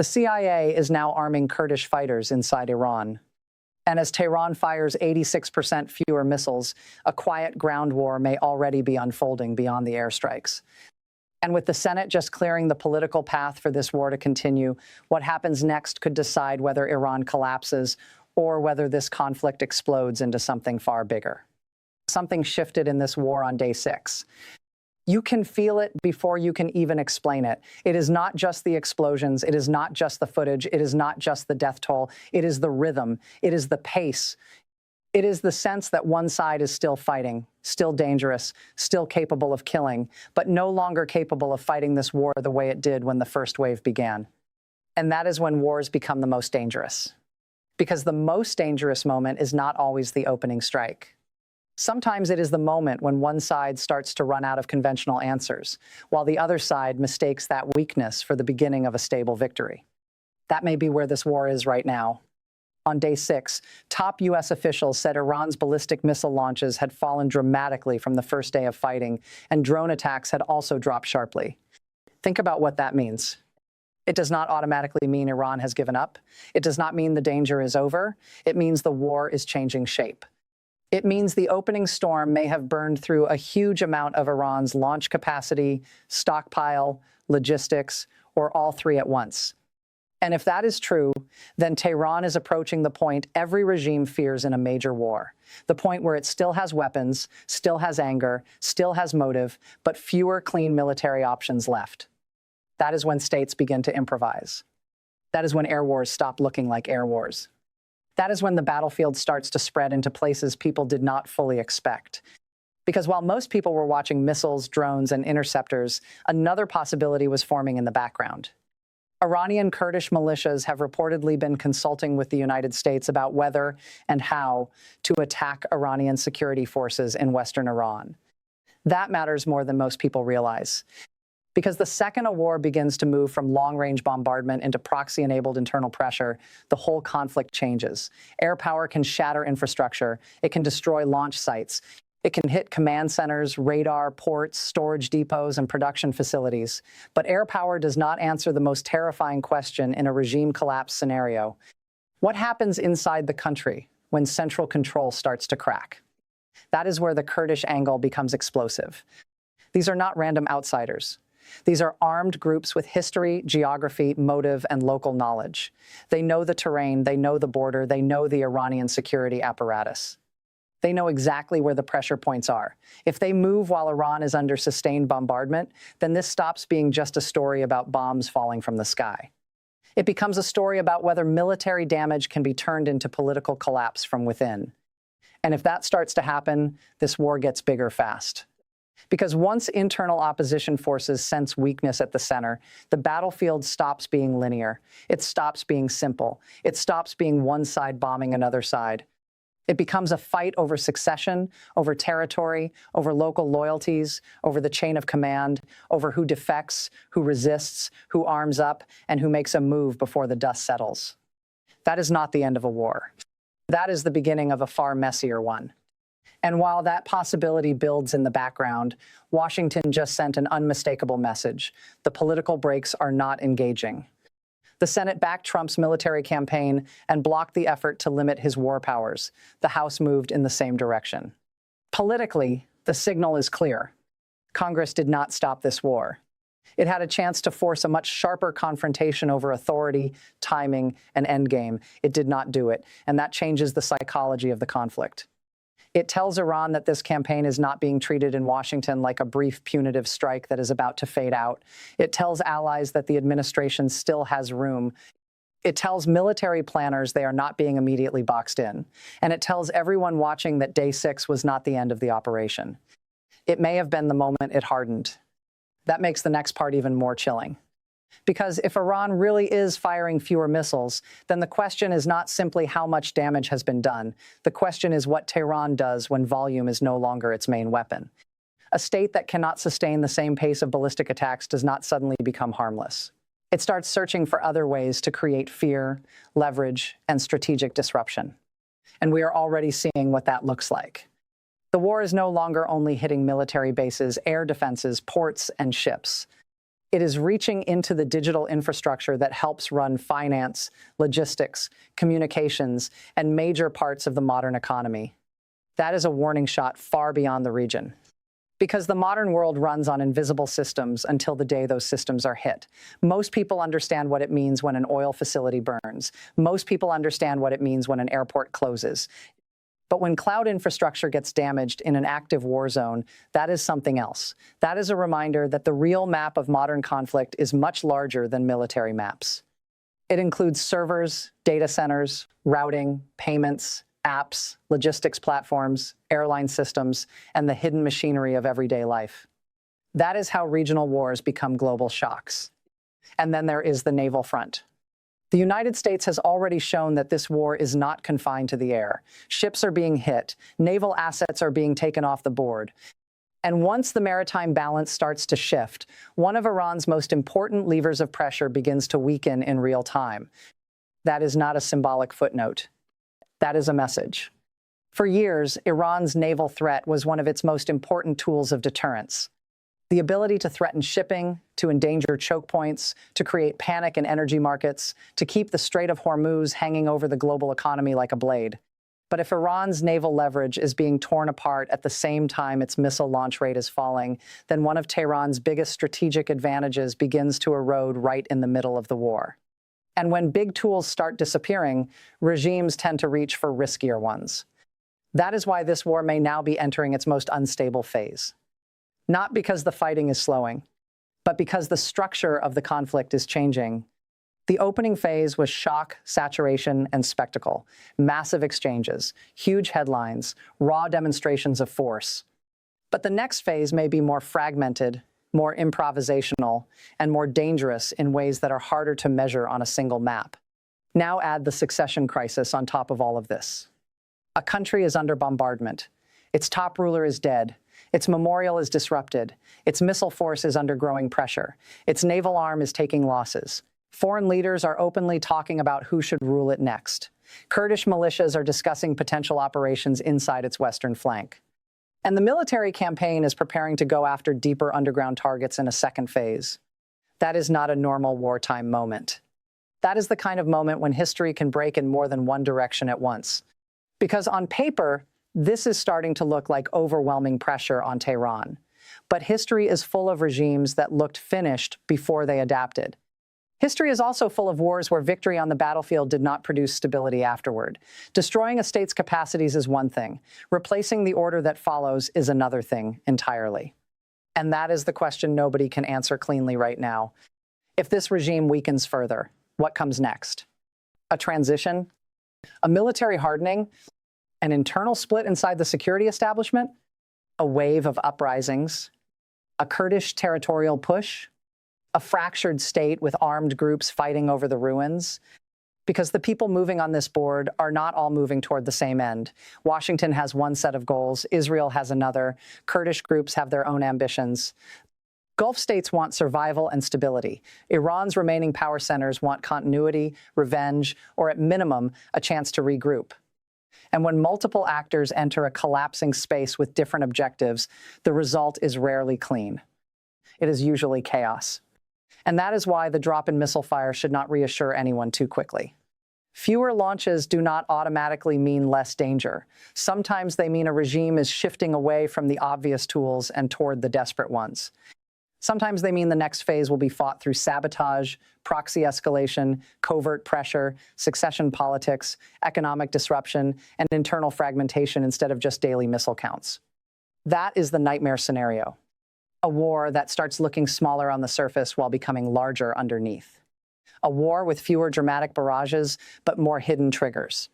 The CIA is now arming Kurdish fighters inside Iran. And as Tehran fires 86% fewer missiles, a quiet ground war may already be unfolding beyond the airstrikes. And with the Senate just clearing the political path for this war to continue, what happens next could decide whether Iran collapses or whether this conflict explodes into something far bigger. Something shifted in this war on day 6. You can feel it before you can even explain it. It is not just the explosions. It is not just the footage. It is not just the death toll. It is the rhythm. It is the pace. It is the sense that one side is still fighting, still dangerous, still capable of killing, but no longer capable of fighting this war the way it did when the first wave began. And that is when wars become the most dangerous. Because the most dangerous moment is not always the opening strike. Sometimes it is the moment when one side starts to run out of conventional answers, while the other side mistakes that weakness for the beginning of a stable victory. That may be where this war is right now. On day 6, top U.S. officials said Iran's ballistic missile launches had fallen dramatically from the first day of fighting, and drone attacks had also dropped sharply. Think about what that means. It does not automatically mean Iran has given up. It does not mean the danger is over. It means the war is changing shape. It means the opening storm may have burned through a huge amount of Iran's launch capacity, stockpile, logistics, or all three at once. And if that is true, then Tehran is approaching the point every regime fears in a major war, the point where it still has weapons, still has anger, still has motive, but fewer clean military options left. That is when states begin to improvise. That is when air wars stop looking like air wars. That is when the battlefield starts to spread into places people did not fully expect. Because while most people were watching missiles, drones, and interceptors, another possibility was forming in the background. Iranian Kurdish militias have reportedly been consulting with the United States about whether and how to attack Iranian security forces in western Iran. That matters more than most people realize. Because the second a war begins to move from long-range bombardment into proxy-enabled internal pressure, the whole conflict changes. Air power can shatter infrastructure. It can destroy launch sites. It can hit command centers, radar, ports, storage depots, and production facilities. But air power does not answer the most terrifying question in a regime collapse scenario. What happens inside the country when central control starts to crack? That is where the Kurdish angle becomes explosive. These are not random outsiders. These are armed groups with history, geography, motive, and local knowledge. They know the terrain, they know the border, they know the Iranian security apparatus. They know exactly where the pressure points are. If they move while Iran is under sustained bombardment, then this stops being just a story about bombs falling from the sky. It becomes a story about whether military damage can be turned into political collapse from within. And if that starts to happen, this war gets bigger fast. Because once internal opposition forces sense weakness at the center, the battlefield stops being linear. It stops being simple. It stops being one side bombing another side. It becomes a fight over succession, over territory, over local loyalties, over the chain of command, over who defects, who resists, who arms up, and who makes a move before the dust settles. That is not the end of a war. That is the beginning of a far messier one. And while that possibility builds in the background, Washington just sent an unmistakable message. The political brakes are not engaging. The Senate backed Trump's military campaign and blocked the effort to limit his war powers. The House moved in the same direction. Politically, the signal is clear. Congress did not stop this war. It had a chance to force a much sharper confrontation over authority, timing, and endgame. It did not do it, and that changes the psychology of the conflict. It tells Iran that this campaign is not being treated in Washington like a brief punitive strike that is about to fade out. It tells allies that the administration still has room. It tells military planners they are not being immediately boxed in. And it tells everyone watching that day 6 was not the end of the operation. It may have been the moment it hardened. That makes the next part even more chilling. Because if Iran really is firing fewer missiles, then the question is not simply how much damage has been done. The question is what Tehran does when volume is no longer its main weapon. A state that cannot sustain the same pace of ballistic attacks does not suddenly become harmless. It starts searching for other ways to create fear, leverage, and strategic disruption. And we are already seeing what that looks like. The war is no longer only hitting military bases, air defenses, ports, and ships. It is reaching into the digital infrastructure that helps run finance, logistics, communications, and major parts of the modern economy. That is a warning shot far beyond the region. Because the modern world runs on invisible systems until the day those systems are hit. Most people understand what it means when an oil facility burns. Most people understand what it means when an airport closes. But when cloud infrastructure gets damaged in an active war zone, that is something else. That is a reminder that the real map of modern conflict is much larger than military maps. It includes servers, data centers, routing, payments, apps, logistics platforms, airline systems, and the hidden machinery of everyday life. That is how regional wars become global shocks. And then there is the naval front. The United States has already shown that this war is not confined to the air. Ships are being hit, naval assets are being taken off the board. And once the maritime balance starts to shift, one of Iran's most important levers of pressure begins to weaken in real time. That is not a symbolic footnote. That is a message. For years, Iran's naval threat was one of its most important tools of deterrence. The ability to threaten shipping, to endanger choke points, to create panic in energy markets, to keep the Strait of Hormuz hanging over the global economy like a blade. But if Iran's naval leverage is being torn apart at the same time its missile launch rate is falling, then one of Tehran's biggest strategic advantages begins to erode right in the middle of the war. And when big tools start disappearing, regimes tend to reach for riskier ones. That is why this war may now be entering its most unstable phase. Not because the fighting is slowing, but because the structure of the conflict is changing. The opening phase was shock, saturation, and spectacle. Massive exchanges, huge headlines, raw demonstrations of force. But the next phase may be more fragmented, more improvisational, and more dangerous in ways that are harder to measure on a single map. Now add the succession crisis on top of all of this. A country is under bombardment. Its top ruler is dead. Its memorial is disrupted. Its missile force is under growing pressure. Its naval arm is taking losses. Foreign leaders are openly talking about who should rule it next. Kurdish militias are discussing potential operations inside its western flank. And the military campaign is preparing to go after deeper underground targets in a second phase. That is not a normal wartime moment. That is the kind of moment when history can break in more than one direction at once. Because on paper, this is starting to look like overwhelming pressure on Tehran. But history is full of regimes that looked finished before they adapted. History is also full of wars where victory on the battlefield did not produce stability afterward. Destroying a state's capacities is one thing. Replacing the order that follows is another thing entirely. And that is the question nobody can answer cleanly right now. If this regime weakens further, what comes next? A transition? A military hardening? An internal split inside the security establishment? A wave of uprisings? A Kurdish territorial push? A fractured state with armed groups fighting over the ruins? Because the people moving on this board are not all moving toward the same end. Washington has one set of goals, Israel has another, Kurdish groups have their own ambitions. Gulf states want survival and stability. Iran's remaining power centers want continuity, revenge, or at minimum, a chance to regroup. And when multiple actors enter a collapsing space with different objectives, the result is rarely clean. It is usually chaos. And that is why the drop in missile fire should not reassure anyone too quickly. Fewer launches do not automatically mean less danger. Sometimes they mean a regime is shifting away from the obvious tools and toward the desperate ones. Sometimes they mean the next phase will be fought through sabotage, proxy escalation, covert pressure, succession politics, economic disruption, and internal fragmentation instead of just daily missile counts. That is the nightmare scenario. A war that starts looking smaller on the surface while becoming larger underneath. A war with fewer dramatic barrages, but more hidden triggers.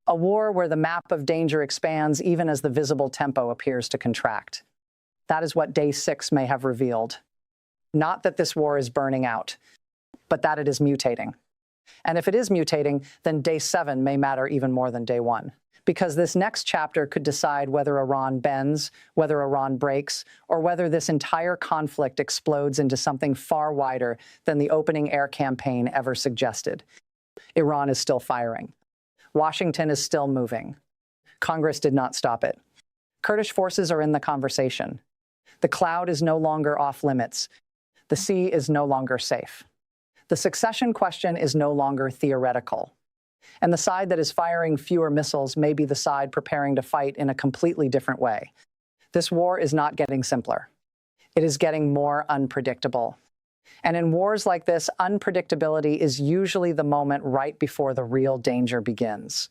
A war where the map of danger expands even as the visible tempo appears to contract. That is what Day 6 may have revealed. Not that this war is burning out, but that it is mutating. And if it is mutating, then Day 7 may matter even more than Day 1. Because this next chapter could decide whether Iran bends, whether Iran breaks, or whether this entire conflict explodes into something far wider than the opening air campaign ever suggested. Iran is still firing. Washington is still moving. Congress did not stop it. Kurdish forces are in the conversation. The cloud is no longer off limits. The sea is no longer safe. The succession question is no longer theoretical. And the side that is firing fewer missiles may be the side preparing to fight in a completely different way. This war is not getting simpler. It is getting more unpredictable. And in wars like this, unpredictability is usually the moment right before the real danger begins.